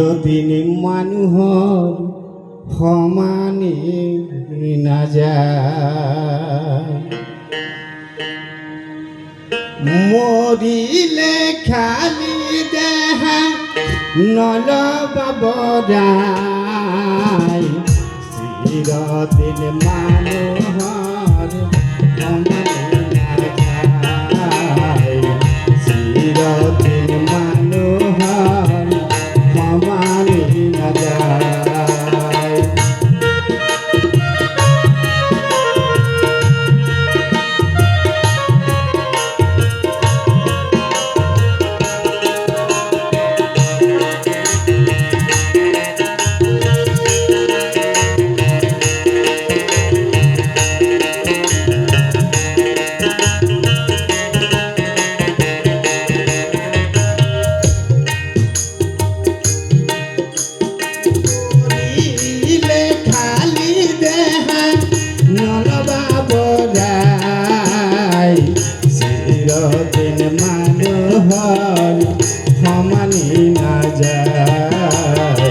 চিরদিন মানুহৰ সমানে নাযায় মৰিলে খালি দেহা নলবাব দায় চিৰদিন মানুহৰ সমানে নাযায় চিৰদিন মানুহৰ সমানে নাযায় চিরদিন মানুহৰ সমানে নাযায়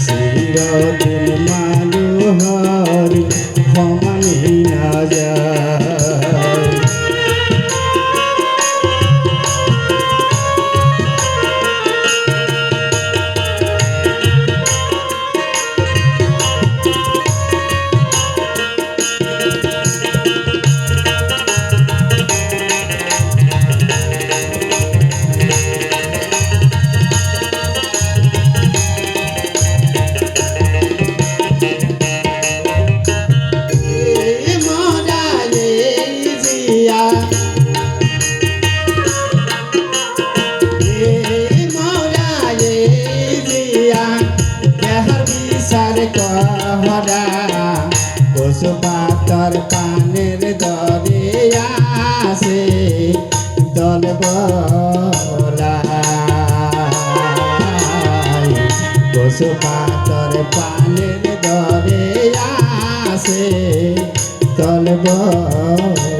চিৰদিন মানুহৰ সমানে নাযায় কচু পাতৰ পানীৰ দৰে আছে দল বলাই কচু পাতৰ পানীৰ দৰে আছে দল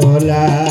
বলাই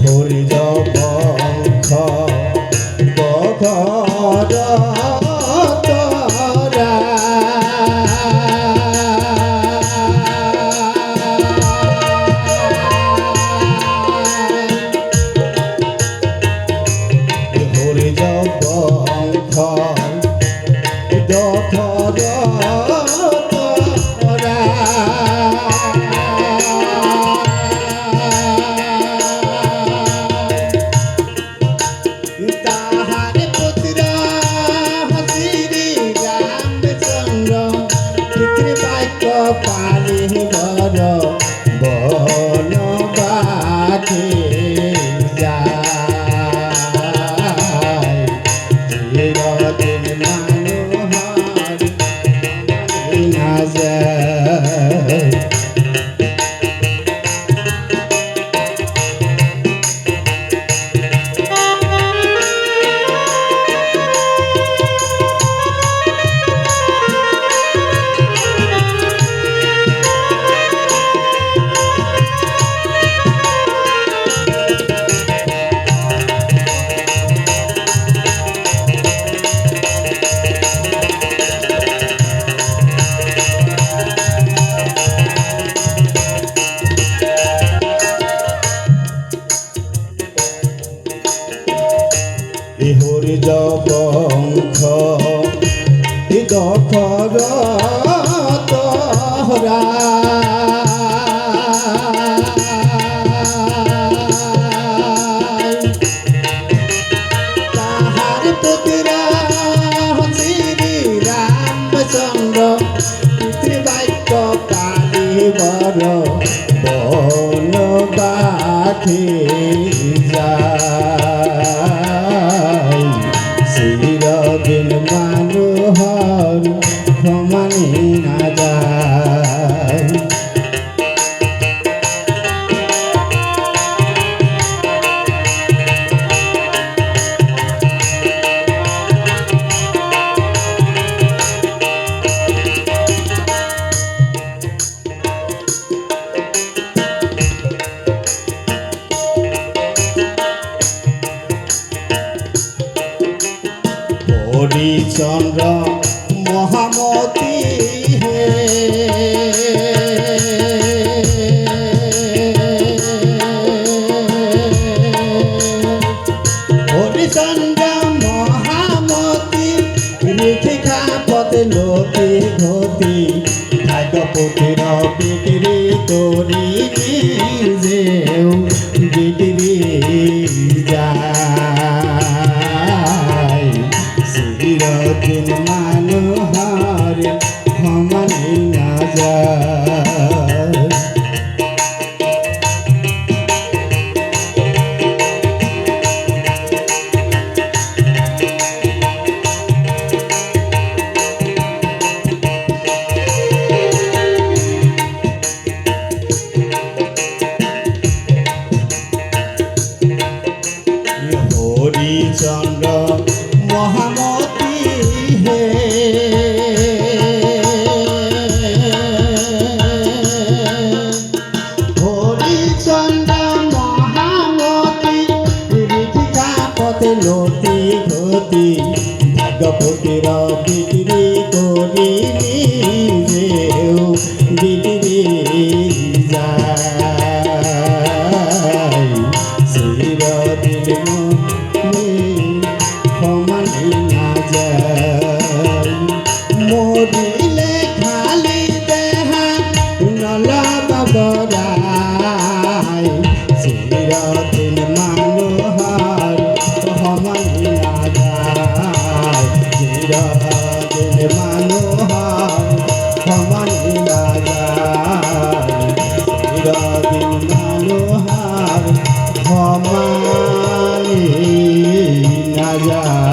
হরিজ বংশ বঘৰ তৰা হরিজ বংশ দখৰ তৰা পালি বড় বনবাসী যায় চিরদিন মানুহৰ নাযায় হরিজ বংশ দখর তোরা তাহার পুত্রা শ্রী রামচন্দ্র পিতৃবাক্য পালিবার বনবাসে যায় চিরদিন মানুহৰ সমানি নাযায় হরিচন্দ্র মহামতি হে হরিচন্দ্র মহামতি রেখে খাপতে লোকে ঘটি ভাগ্যপতির বিক্রি করি যেও বিক্রি যায় চিরদিন মানুহৰ সমানি নাযায় হরিচন্দ্র মহামতি হে হরিচন্দ্র মহামতি ঋতিকাপতে লতি ঘটি ভাগ্যপতির বিক্রি করি যেও বিক্রি যায় চিরদিন সমানি নাযায় মরিলে খালি দেহা নলবাবৰাই চিৰদিন মানুহৰ সমানি নাযায় চিৰদিন মানুহৰ সমানি নাযায় চিৰদিন মানুহৰ সমানি নাযায়